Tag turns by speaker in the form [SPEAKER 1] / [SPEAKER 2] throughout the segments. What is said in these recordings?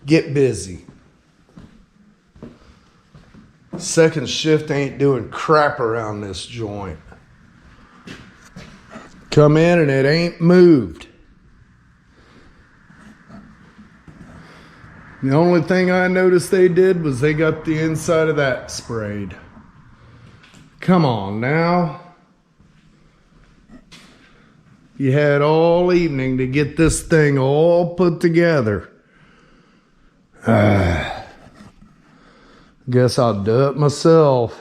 [SPEAKER 1] get busy. Second shift ain't doing crap around this joint. Come in and it ain't moved. The only thing I noticed they did was they got the inside of that sprayed. Come on now. You had all evening to get this thing all put together. Guess I'll do it myself.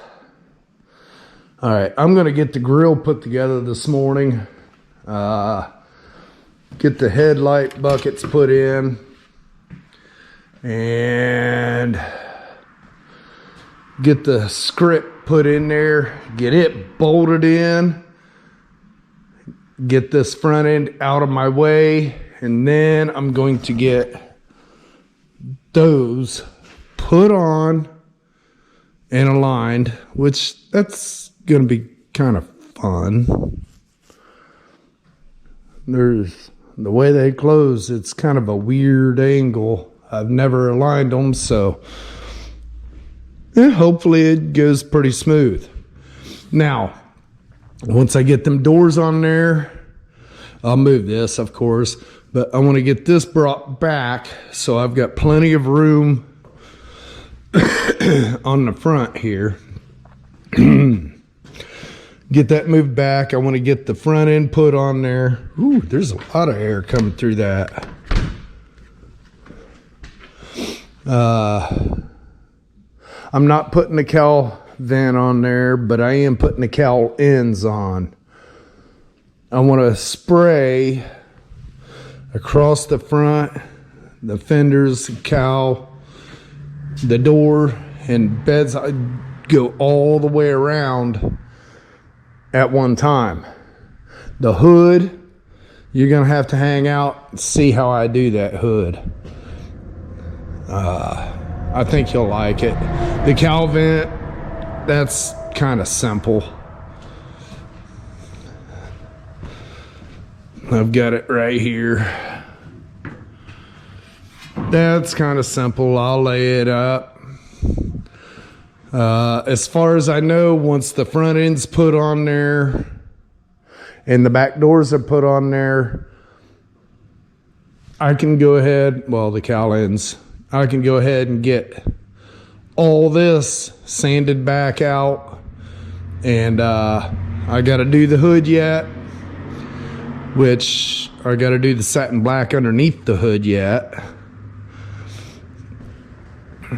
[SPEAKER 1] All right, I'm gonna get the grill put together this morning. Get the headlight buckets put in. And get the script put in there, get it bolted in, get this front end out of my way, and then I'm going to get those put on and aligned, which that's going to be kind of fun. There's the way they close, it's kind of a weird angle. I've never aligned them, so hopefully it goes pretty smooth. Now, once I get them doors on there, I'll move this, of course, but I want to get this brought back so I've got plenty of room on the front here. Get that moved back. I want to get the front end put on there. Ooh, there's a lot of air coming through that. I'm not putting the cowl vent on there, but I am putting the cowl ends on. I want to spray across the front, the fenders, the cowl, the door, and beds. I go all the way around at one time. The hood, you're going to have to hang out and see how I do that hood. I think you'll like it. The cowl vent, that's kind of simple. I've got it right here. That's kind of simple. I'll lay it up. As far as I know, once the front end's put on there and the back doors are put on there, I can go ahead, well, the cowl ends, I can go ahead and get all this sanded back out. And I got to do the hood yet, which I got to do the satin black underneath the hood yet.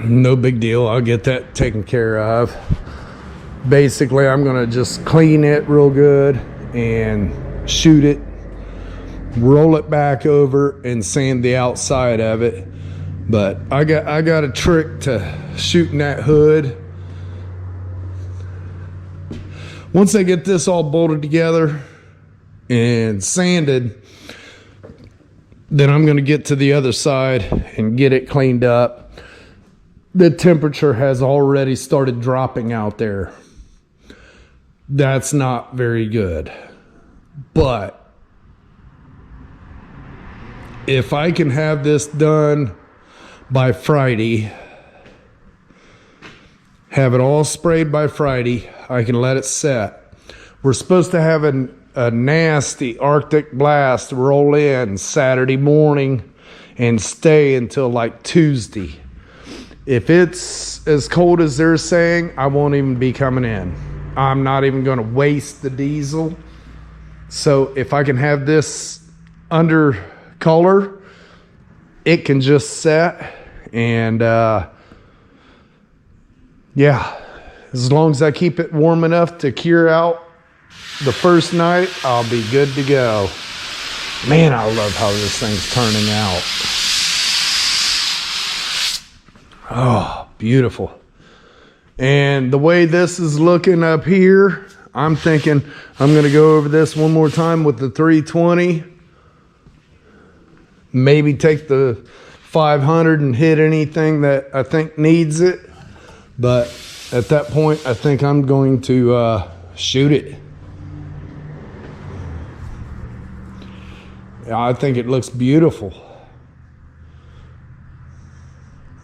[SPEAKER 1] No big deal. I'll get that taken care of. Basically, I'm going to just clean it real good and shoot it, roll it back over, and sand the outside of it. But I got a trick to shooting that hood. Once I get this all bolted together and sanded, then I'm going to get to the other side and get it cleaned up. The temperature has already started dropping out there. That's not very good. But if I can have this done by Friday, have it all sprayed by Friday, I can let it set. We're supposed to have a nasty Arctic blast roll in Saturday morning and stay until like Tuesday. If it's as cold as they're saying, I won't even be coming in. I'm not even going to waste the diesel. So if I can have this under color, it can just set. And yeah, as long as I keep it warm enough to cure out the first night, I'll be good to go. Man, I love how this thing's turning out. Oh, beautiful. And the way this is looking up here, I'm thinking I'm going to go over this one more time with the 320. Maybe take the 500 and hit anything that I think needs it. But at that point, I think I'm going to shoot it. I think it looks beautiful.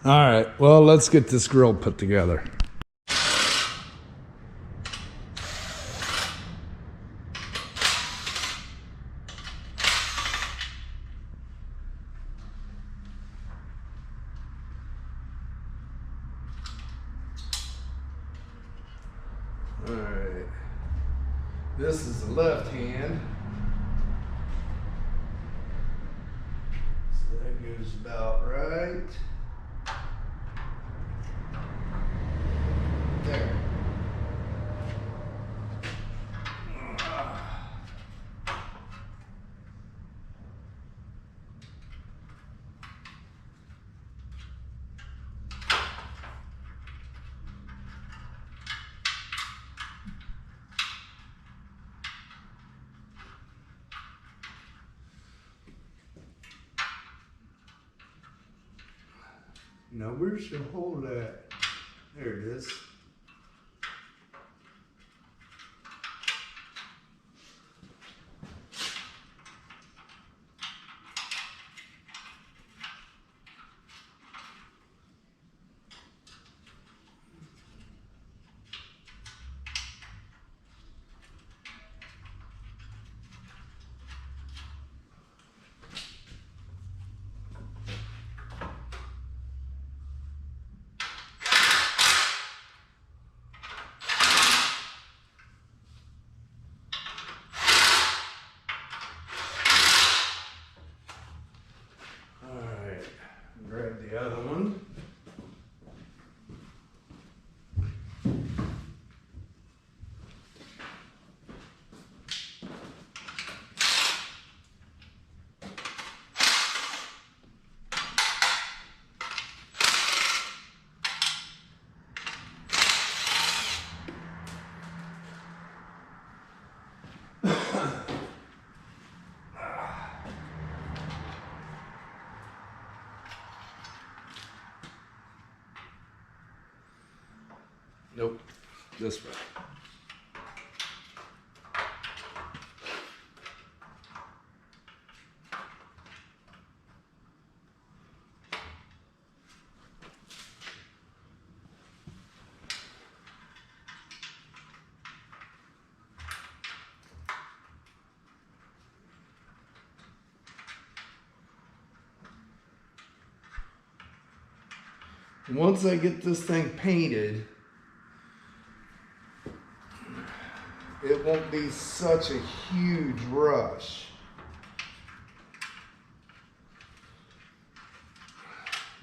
[SPEAKER 1] All right, well, let's get this grill put together. All right, this is the left hand. So that goes about right. There. Now where's the hole at? There it is. Grab the other one. Nope, this way. Once I get this thing painted, it won't be such a huge rush.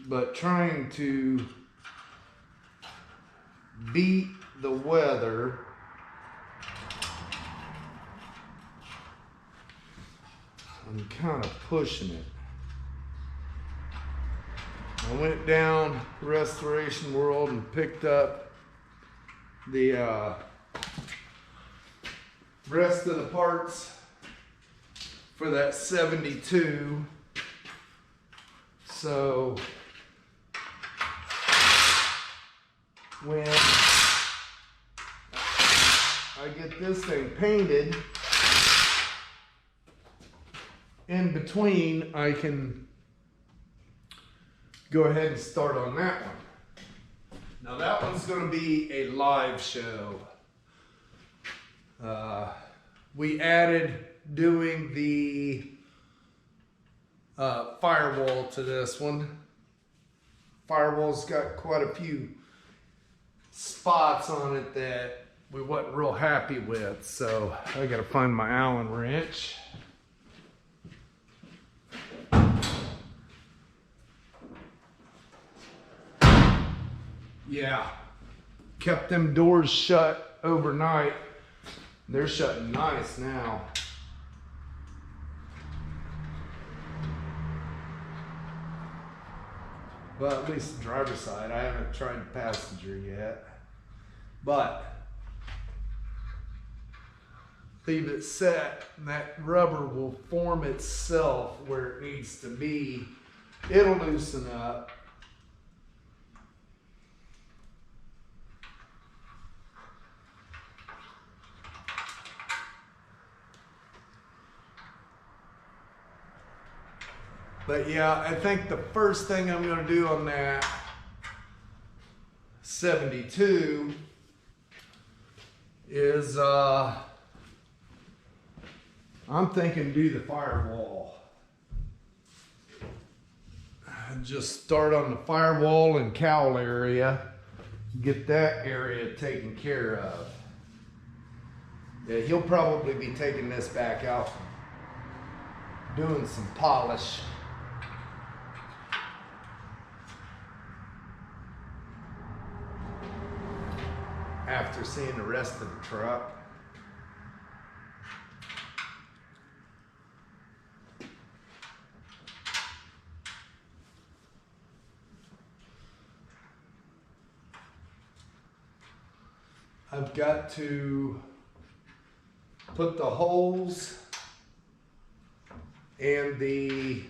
[SPEAKER 1] But trying to beat the weather, I'm kind of pushing it. I went down Restoration World and picked up the rest of the parts for that 72. So when I get this thing painted, in between I can go ahead and start on that one. Now that one's going to be a live show. We added doing the firewall to this one. Firewall's got quite a few spots on it that we wasn't real happy with, so I gotta find my Allen wrench. Yeah, kept them doors shut overnight. They're shutting nice now. Well, at least the driver's side. I haven't tried the passenger yet. But leave it set, and that rubber will form itself where it needs to be. It'll loosen up. But yeah, I think the first thing I'm going to do on that 72 is I'm thinking do the firewall. Just start on the firewall and cowl area, get that area taken care of. Yeah, he'll probably be taking this back out, doing some polish. After seeing the rest of the truck. I've got to put the holes and the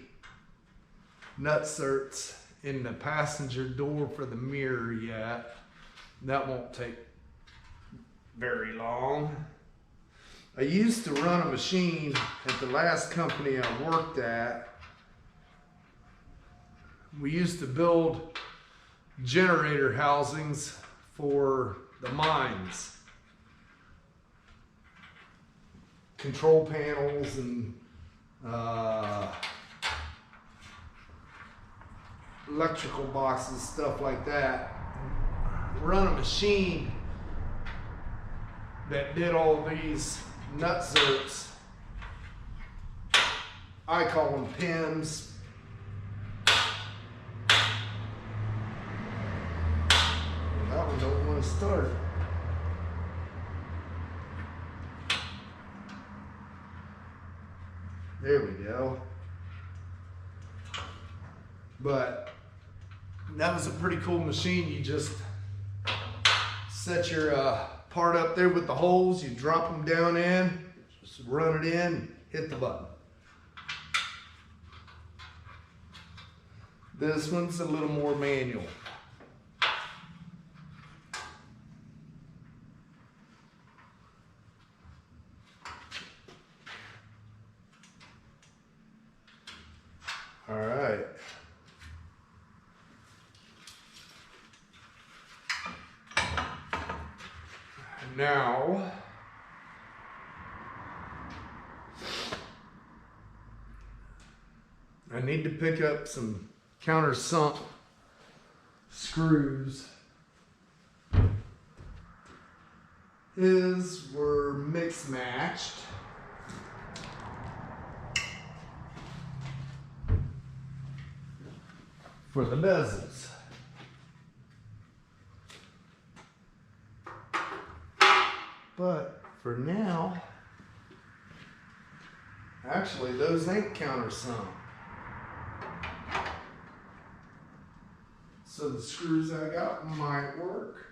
[SPEAKER 1] nutserts in the passenger door for the mirror yet. That won't take very long. I used to run a machine at the last company I worked at. We used to build generator housings for the mines. Control panels and electrical boxes, stuff like that. Run a machine that did all these nutserts. I call them pins. That one don't want to start. There we go. But that was a pretty cool machine. You just set your part up there with the holes, you drop them down in, just run it in, hit the button. This one's a little more manual. All right. Now, I need to pick up some countersunk screws. His were mix matched. For the bezels. But for now, actually those ain't countersunk. So the screws I got might work.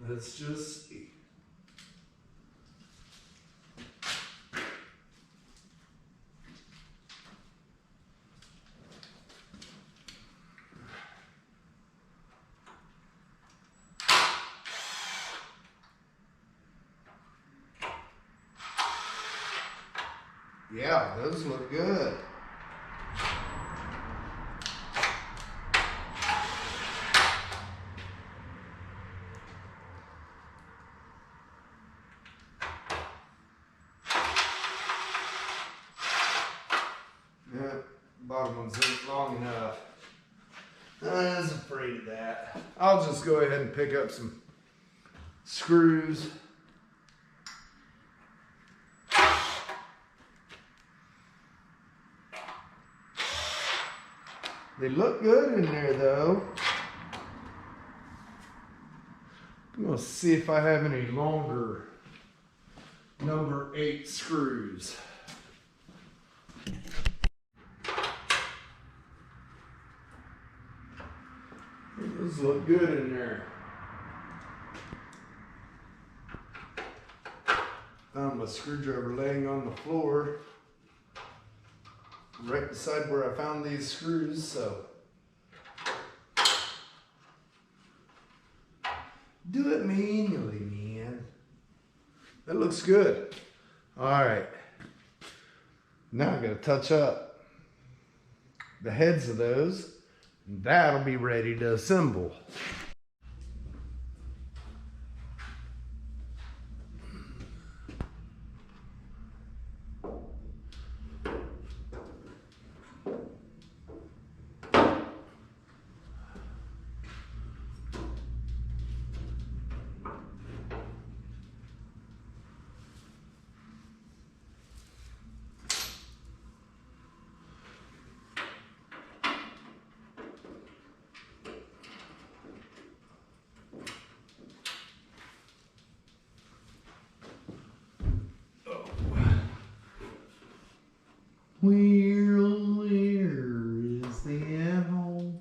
[SPEAKER 1] Let's just see. Yeah, those look good. Yeah, bottom ones ain't long enough. I was afraid of that. I'll just go ahead and pick up some screws. They look good in there though. I'm gonna see if I have any longer number 8 screws. Those look good in there. Found my screwdriver laying on the floor, right beside where I found these screws, so do it manually, man. That looks good. All right, now I gotta touch up. the heads of those. That'll be ready to assemble. Where is the animal?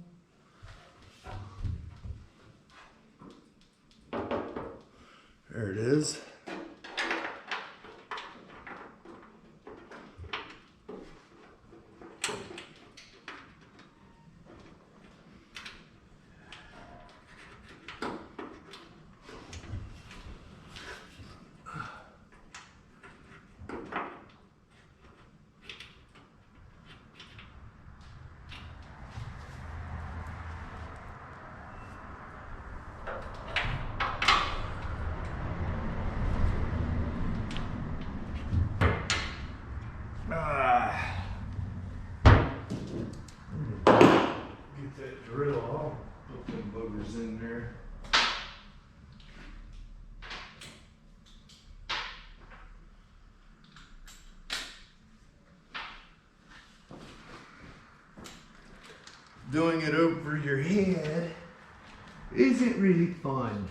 [SPEAKER 1] There it is. Get that drill off, put them boogers in there. Doing it over your head isn't really fun.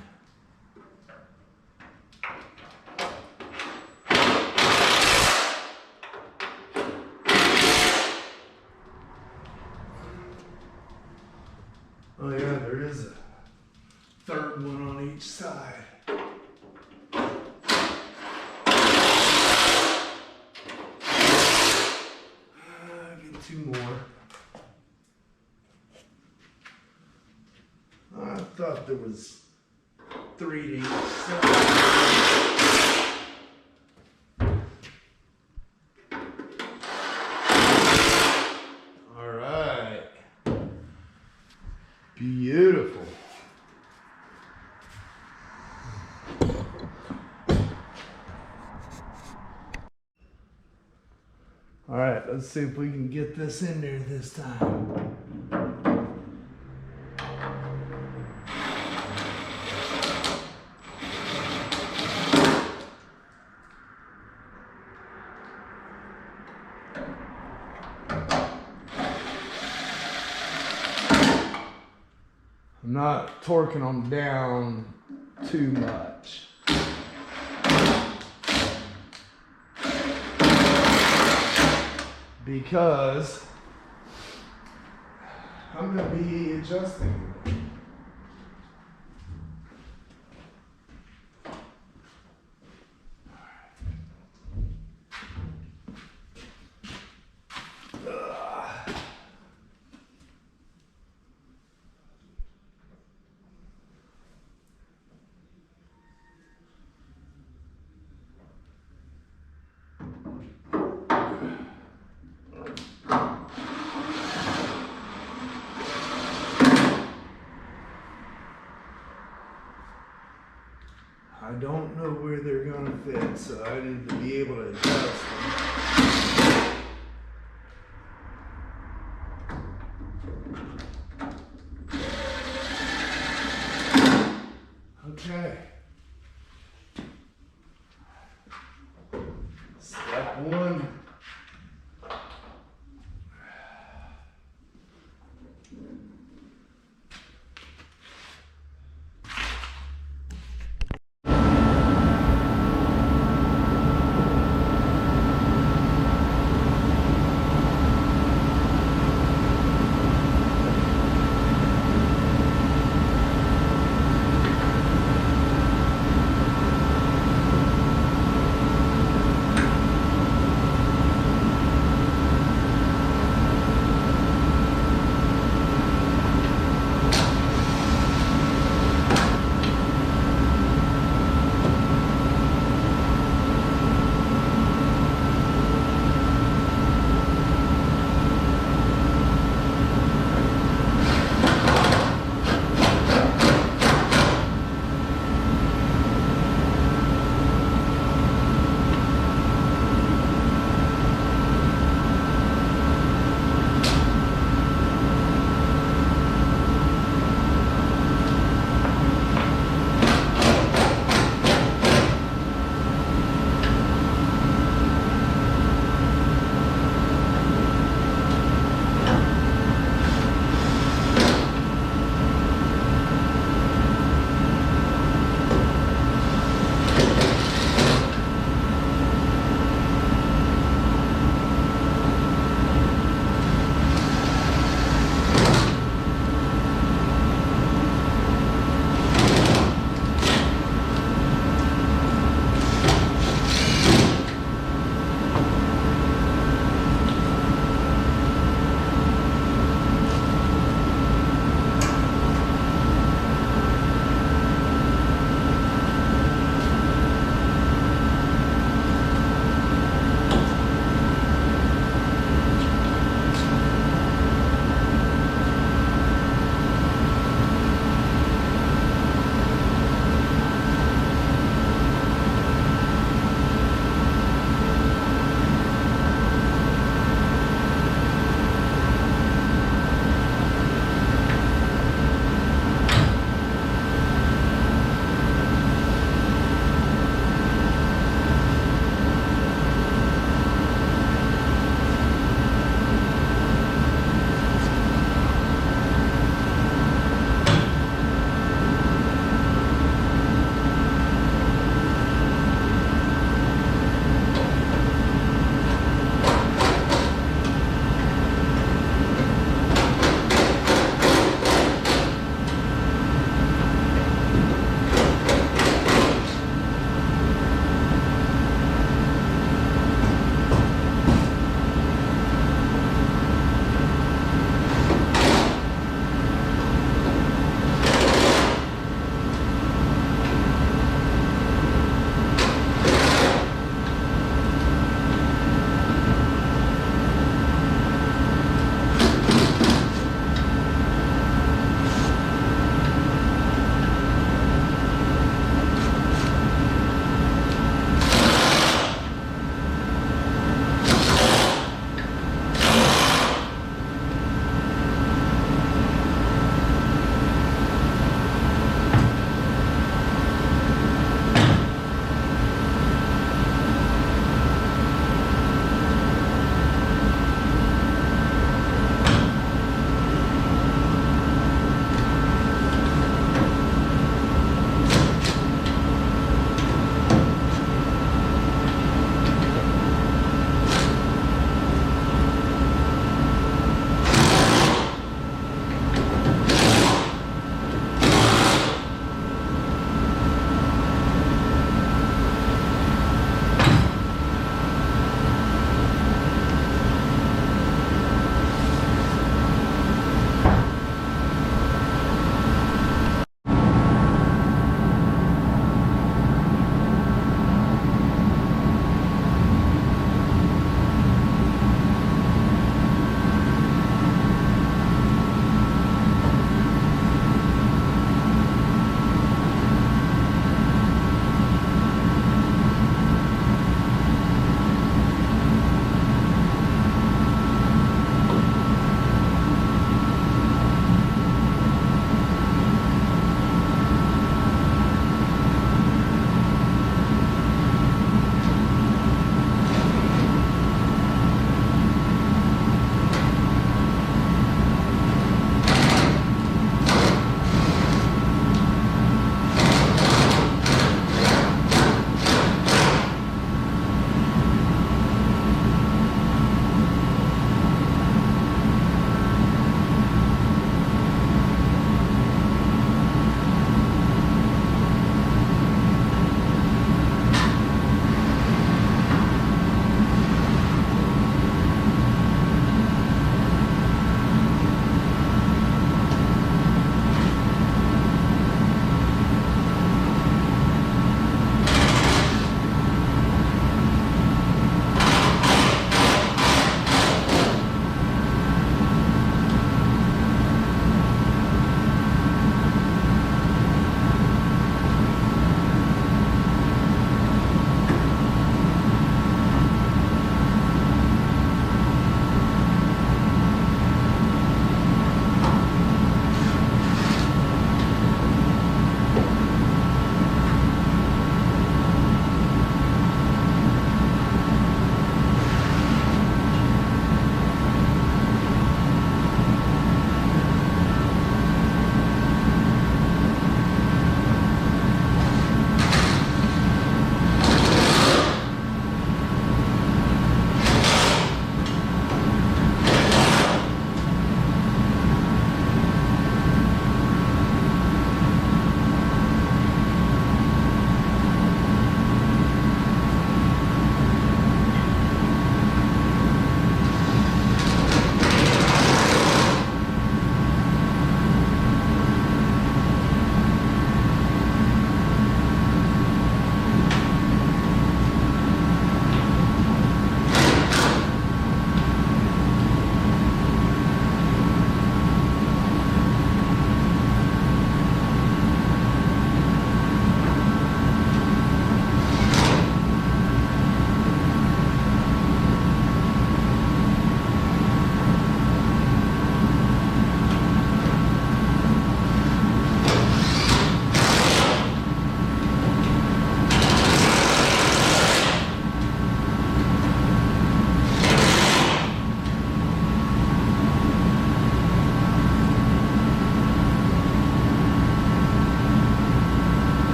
[SPEAKER 1] Oh yeah, there is a third one on each side. Get two more. I thought there was 3 to each side. All right. Beautiful. All right, let's see if we can get this in there this time. I'm not torquing them down too much. Because I'm going to be adjusting. I don't know where they're going to fit, so I need to be able to adjust them. Okay. Step one.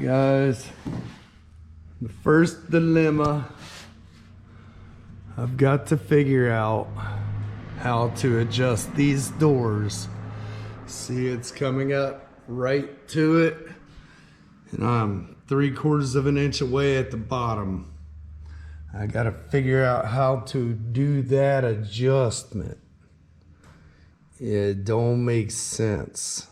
[SPEAKER 1] Guys, the first dilemma, I've got to figure out how to adjust these doors. See, it's coming up right to it, and I'm 3/4 of an inch away at the bottom. I gotta figure out how to do that adjustment. It don't make sense.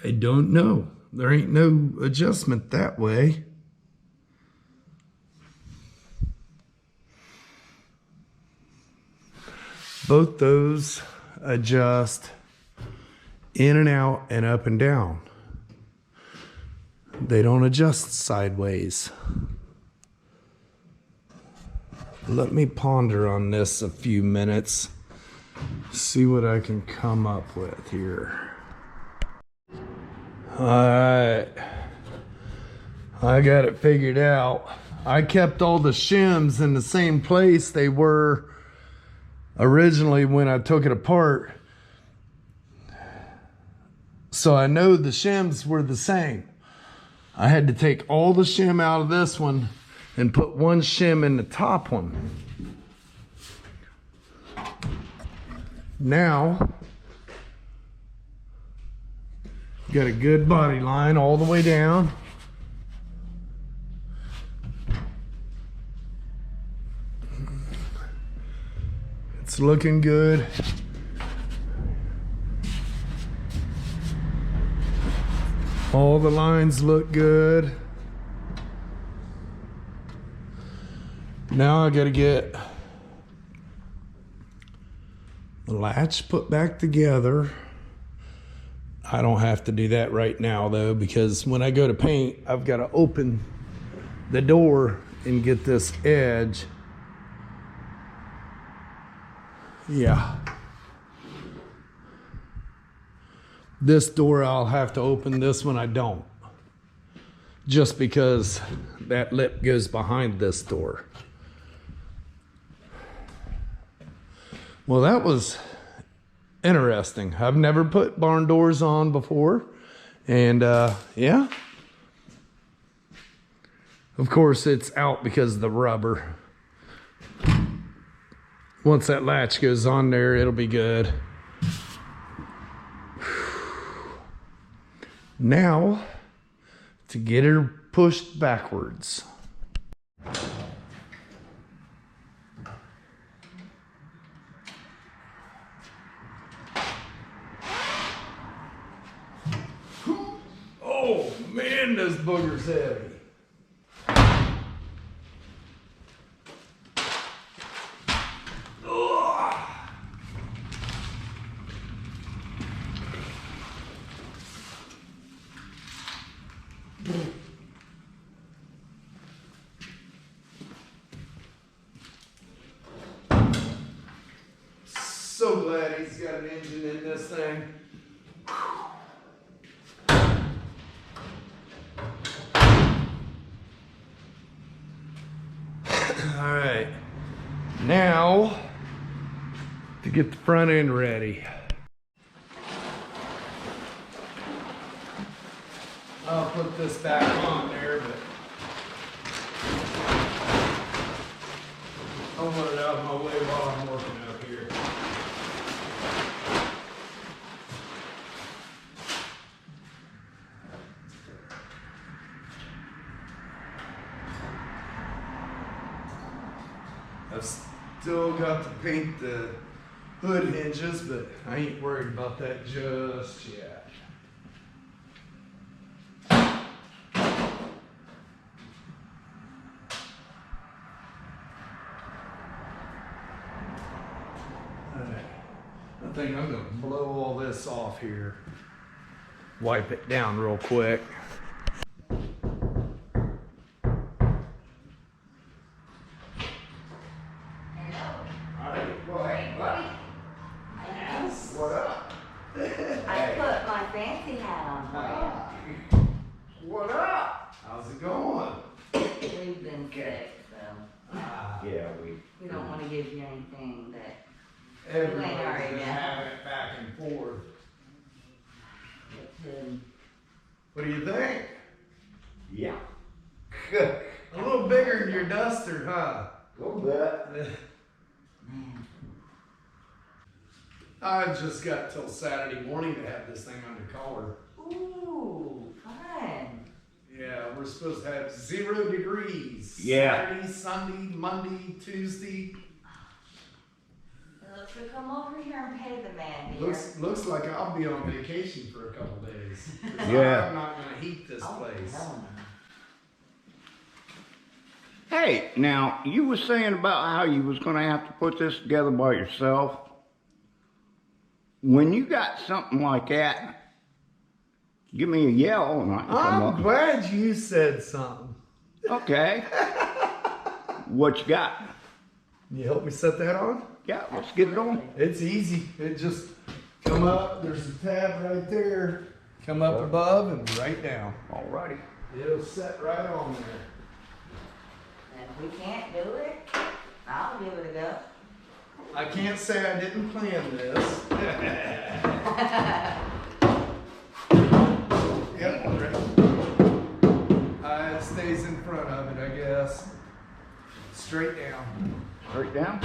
[SPEAKER 1] I don't know. There ain't no adjustment that way. Both those adjust in and out and up and down. They don't adjust sideways. Let me ponder on this a few minutes, see what I can come up with here. Alright, I got it figured out. I kept all the shims in the same place they were originally when I took it apart, so I know the shims were the same. I had to take all the shim out of this one and put one shim in the top one. Now, got a good body line all the way down. It's looking good. All the lines look good. Now I gotta get the latch put back together. I don't have to do that right now though, because when I go to paint, I've got to open the door and get this edge. Yeah. This door I'll have to open, this one I don't. Just because that lip goes behind this door. Well, that was interesting. I've never put barn doors on before, and yeah, of course it's out because of the rubber. Once that latch goes on there, it'll be good. Now to get her pushed backwards. Oh man, this booger's heavy. So glad he's got an engine in this thing. All right, now to get the front end ready. I'll put this back on there, but I'll let it out of my way while I'm working up here. I've still got to paint the hood hinges, but I ain't worried about that just yet. I think I'm gonna blow all this off here. Wipe it down real quick. What
[SPEAKER 2] You've been sick, so
[SPEAKER 3] Yeah,
[SPEAKER 2] we don't want to give you anything that
[SPEAKER 1] Everybody's
[SPEAKER 2] You ain't already
[SPEAKER 1] been
[SPEAKER 2] got.
[SPEAKER 1] having it back and forth.
[SPEAKER 2] could.
[SPEAKER 1] What do you think?
[SPEAKER 3] yeah,
[SPEAKER 1] A little bigger than your duster, huh?
[SPEAKER 3] a little bit.
[SPEAKER 2] Man,
[SPEAKER 1] I've just got till Saturday morning to have this thing under collar.
[SPEAKER 2] ooh, fun.
[SPEAKER 1] Yeah, we're supposed to have 0 degrees.
[SPEAKER 3] Yeah.
[SPEAKER 1] Saturday, Sunday, Monday, Tuesday.
[SPEAKER 2] So come over here and pay the man, dear.
[SPEAKER 1] Looks like I'll be on vacation for a couple days. 'Cause
[SPEAKER 3] Yeah.
[SPEAKER 1] I'm not gonna heat this
[SPEAKER 2] Oh,
[SPEAKER 1] place.
[SPEAKER 2] hell
[SPEAKER 3] Hey, now, you were saying about how you was gonna have to put this together by yourself. When you got something like that, give me a yell and I can come
[SPEAKER 1] I'm
[SPEAKER 3] up.
[SPEAKER 1] glad you said something.
[SPEAKER 3] Okay. What you got?
[SPEAKER 1] Can you help me set that on?
[SPEAKER 3] Yeah, let's get it on.
[SPEAKER 1] It's easy. It just come up. There's a tab right there. Come up above and right down.
[SPEAKER 3] Alrighty.
[SPEAKER 1] It'll set right on there.
[SPEAKER 2] no. If we can't do it, I'll give it a go.
[SPEAKER 1] I can't say I didn't plan this. Yep, right. It stays in front of it, I guess. Straight down.
[SPEAKER 3] Straight down.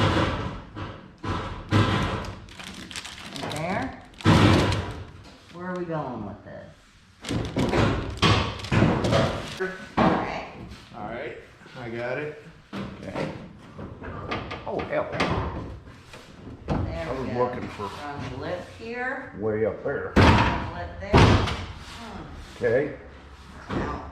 [SPEAKER 2] There. Where are we going with this? Alright.
[SPEAKER 1] All right, I got it.
[SPEAKER 3] Okay. Oh, hell.
[SPEAKER 2] There
[SPEAKER 3] I
[SPEAKER 2] we
[SPEAKER 3] was
[SPEAKER 2] go.
[SPEAKER 3] looking for
[SPEAKER 2] From the lip here,
[SPEAKER 3] way up there.
[SPEAKER 2] lip there.
[SPEAKER 3] Okay.
[SPEAKER 2] Now,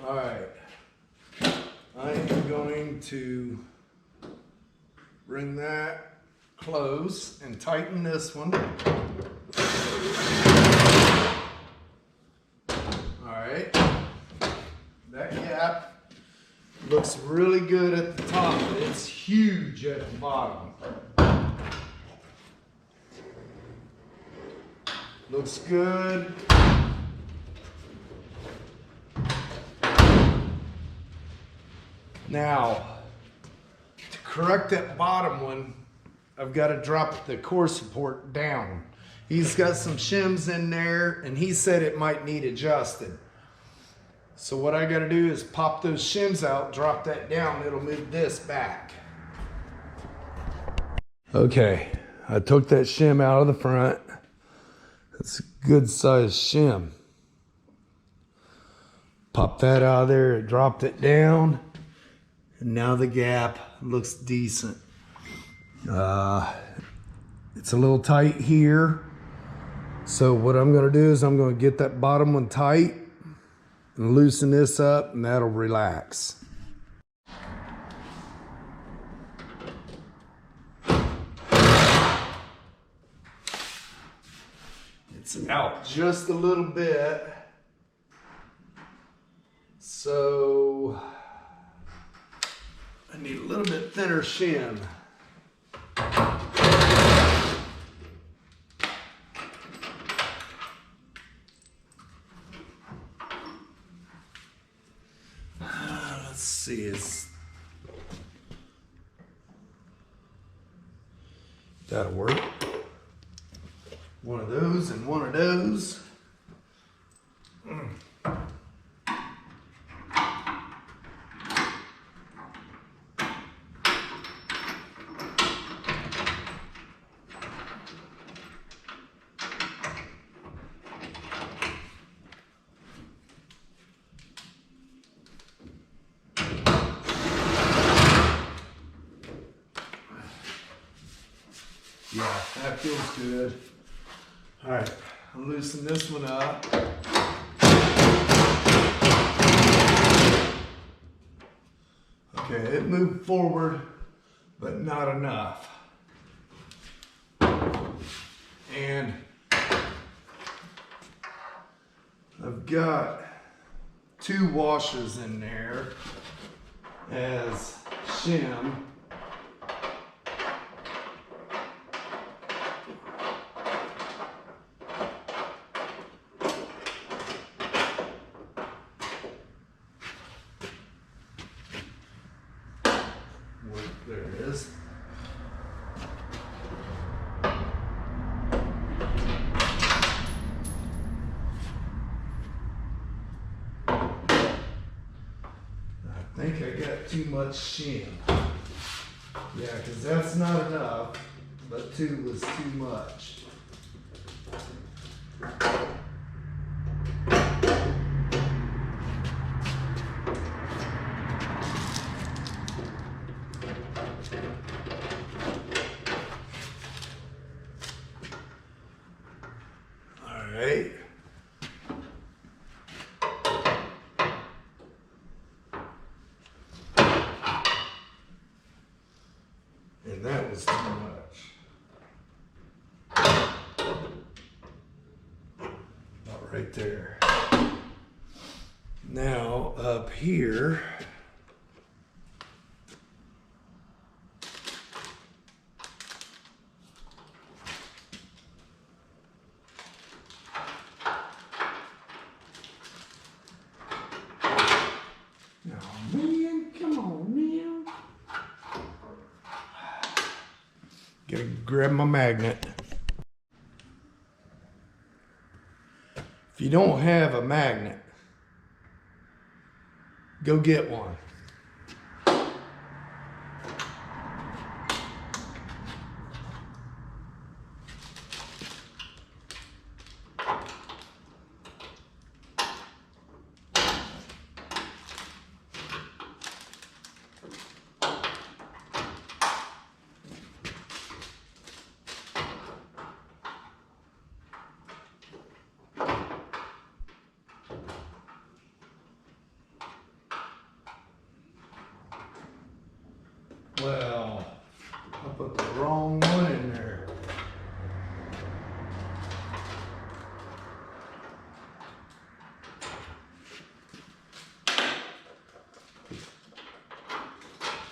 [SPEAKER 1] All right. I am going to bring that close and tighten this one. All right. That gap looks really good at the top. It's huge at the bottom. Looks good. Now, to correct that bottom one, I've got to drop the core support down. He's got some shims in there, and he said it might need adjusted. So what I got to do is pop those shims out, drop that down, it'll move this back. Okay, I took that shim out of the front. It's a good sized shim. Pop that out of there, dropped it down, and now the gap looks decent. It's a little tight here. So what I'm gonna do is I'm gonna get that bottom one tight and loosen this up, and that'll relax. It's out just a little bit. So I need a little bit thinner shim. Let's see, that'll work. One of those and one of those. Yeah, that feels good. All right, I'll loosen this one up. Okay, it moved forward, but not enough. And I've got 2 washers in there as shim. There it is. I think I got too much shim. Yeah, because that's not enough, but 2 was too much. Right. And that was too much. About right there. Now up here. Gotta grab my magnet. If you don't have a magnet, go get one. Well, I put the wrong one in there.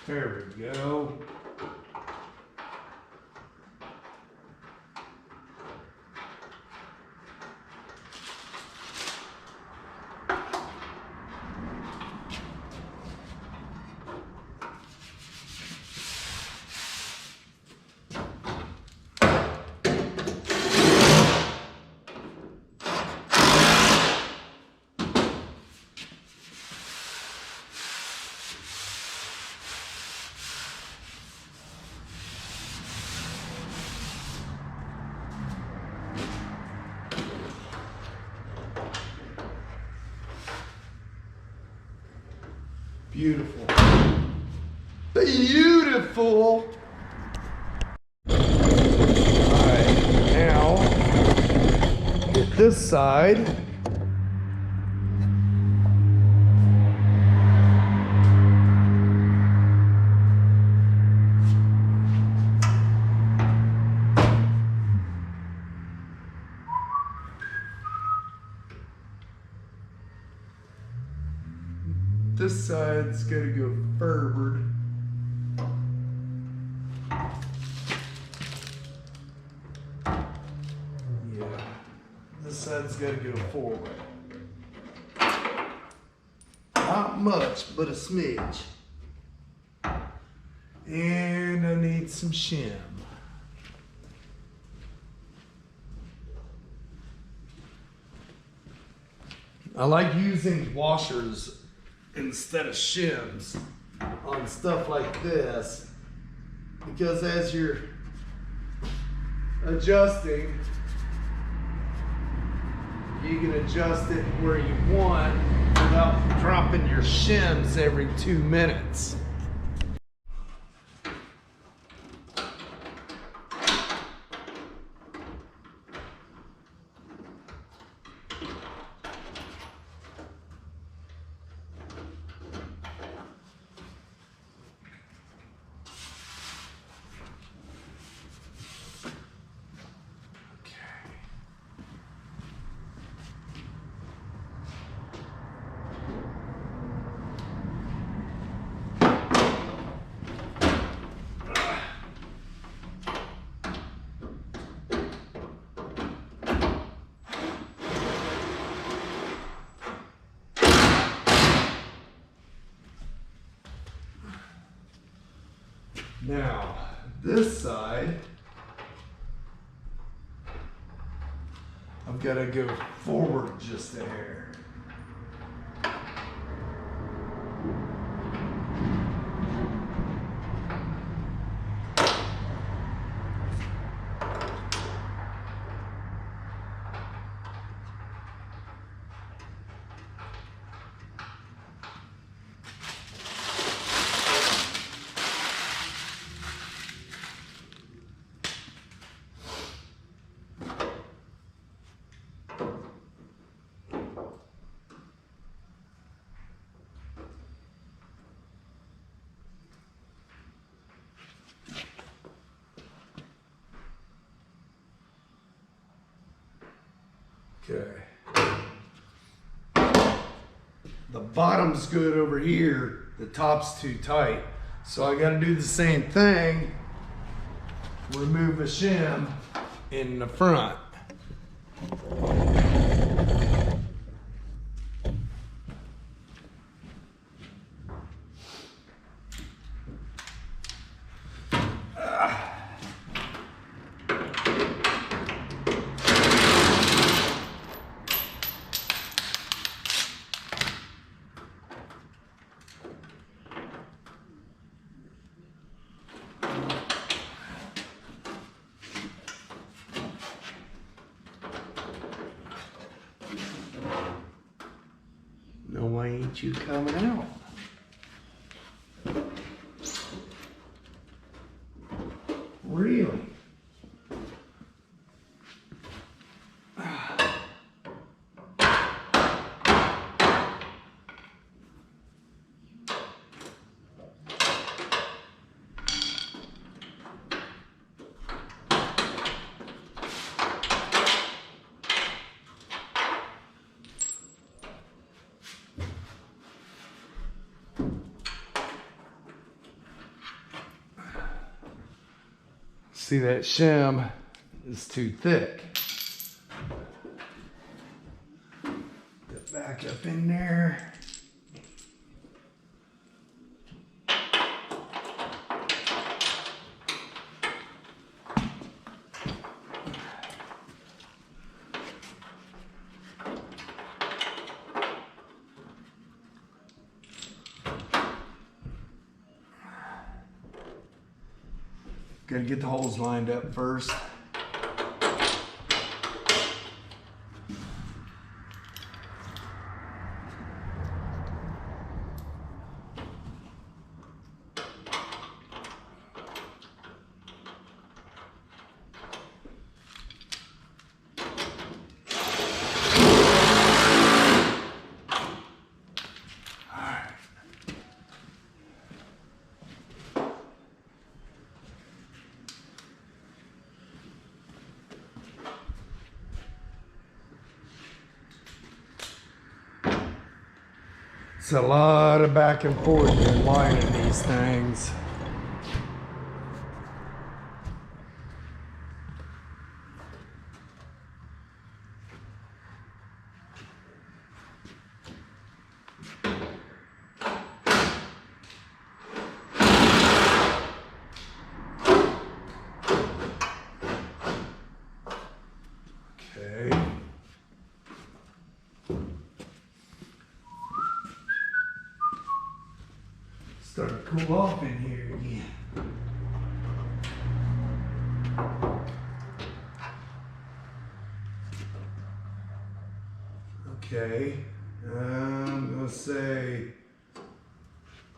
[SPEAKER 1] There we go. Beautiful. Beautiful. Alright, now get this side. This side's gonna go forward. Yeah, this side's gotta go forward. Not much, but a smidge. And I need some shim. I like using washers instead of shims on stuff like this, because as you're adjusting, you can adjust it where you want without dropping your shims every 2 minutes. Now, this side, I've got to go forward just a hair. Okay. The bottom's good over here, the top's too tight. So I gotta do the same thing. Remove a shim in the front. No, why ain't you coming out? Really? See, that shim is too thick. Get back up in there. Gotta get the holes lined up first. It's a lot of back and forth in lining these things. Okay. Starting to cool off in here again. Okay, I'm gonna say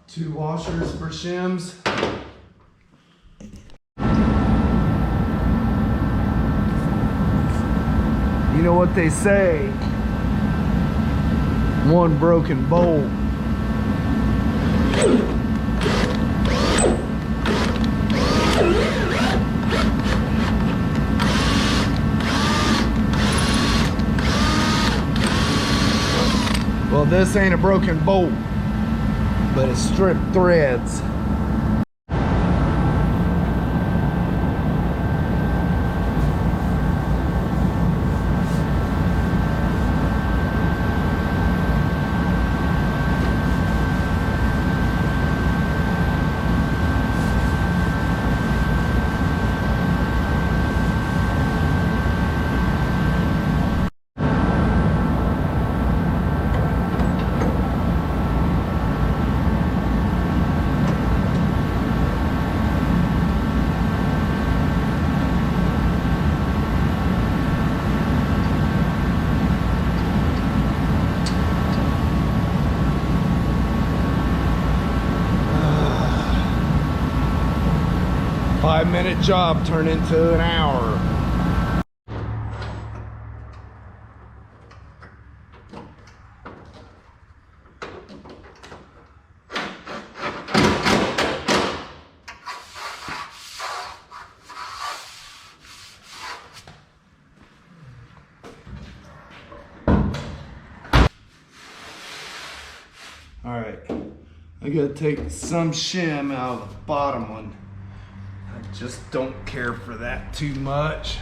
[SPEAKER 1] 2 washers for shims. You know what they say? 1 broken bolt. Well, this ain't a broken bolt, but it's stripped threads. Five-minute job turned into an hour. All right, I gotta take some shim out of the bottom one. I just don't care for that too much.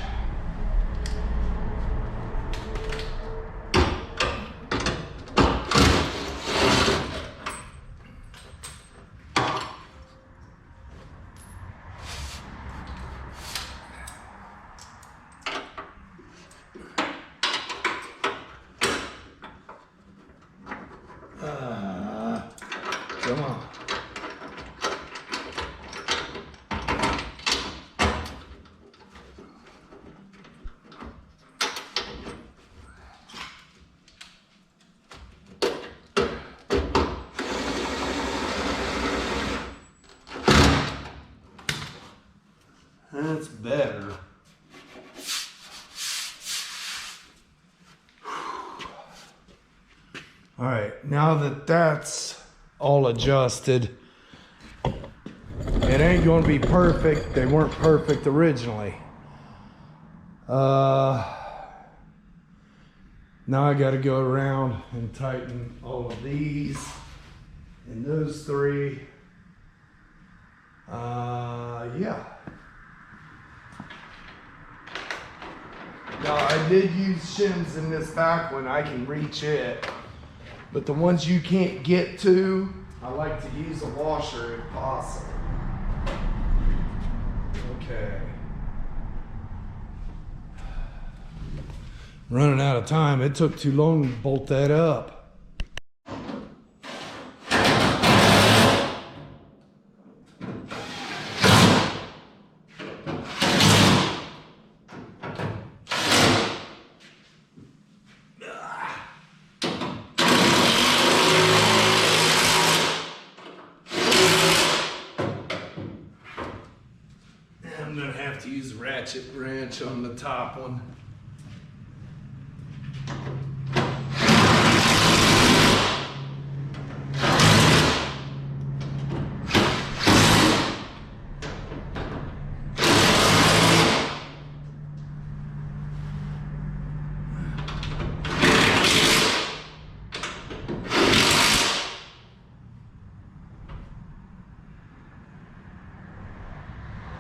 [SPEAKER 1] Come on. That's better. All right, now that that's all adjusted, it ain't going to be perfect. They weren't perfect originally. Now I got to go around and tighten all of these and those 3. Yeah. Now I did use shims in this back one. I can reach it. But the ones you can't get to, I like to use a washer if possible. Okay. Running out of time. It took too long to bolt that up. I'm gonna have to use a ratchet wrench on the top one.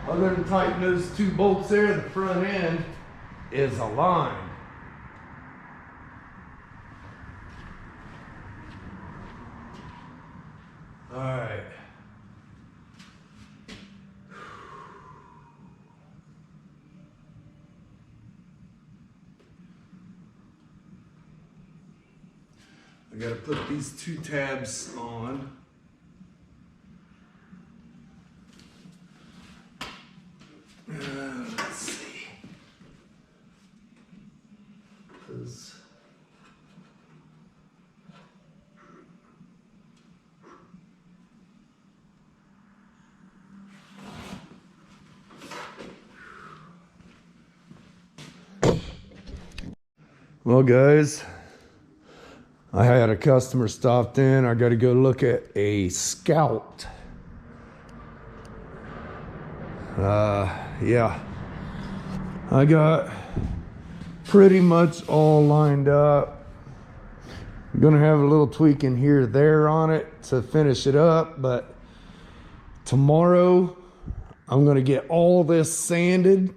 [SPEAKER 1] Other than tighten those 2 bolts there, the front end is aligned. All right. I gotta put these 2 tabs on. Let's see. 'Cause well, guys, I had a customer stopped in. I got to go look at a Scout. Yeah, I got pretty much all lined up. I'm gonna have a little tweak in here there on it to finish it up, but tomorrow I'm gonna get all this sanded,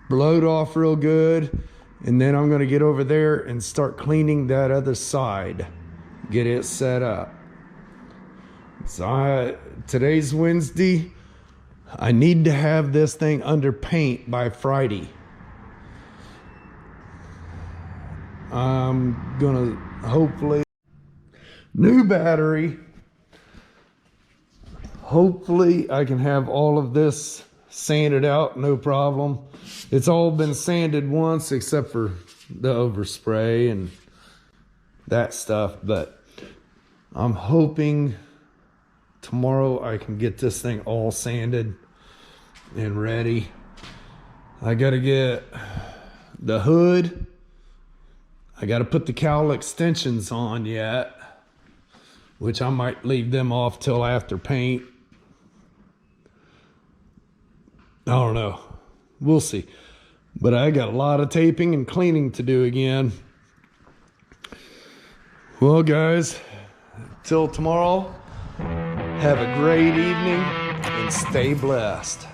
[SPEAKER 1] blowed off real good, and then I'm gonna get over there and start cleaning that other side, get it set up. So today's Wednesday. I need to have this thing under paint by Friday. I'm gonna hopefully, new battery. Hopefully I can have all of this sanded out, no problem. It's all been sanded once except for the overspray and that stuff, but I'm hoping tomorrow I can get this thing all sanded and ready. I gotta get the hood. I gotta put the cowl extensions on yet, which I might leave them off till after paint. I don't know. We'll see. But I got a lot of taping and cleaning to do again. Well, guys, till tomorrow, have a great evening and stay blessed.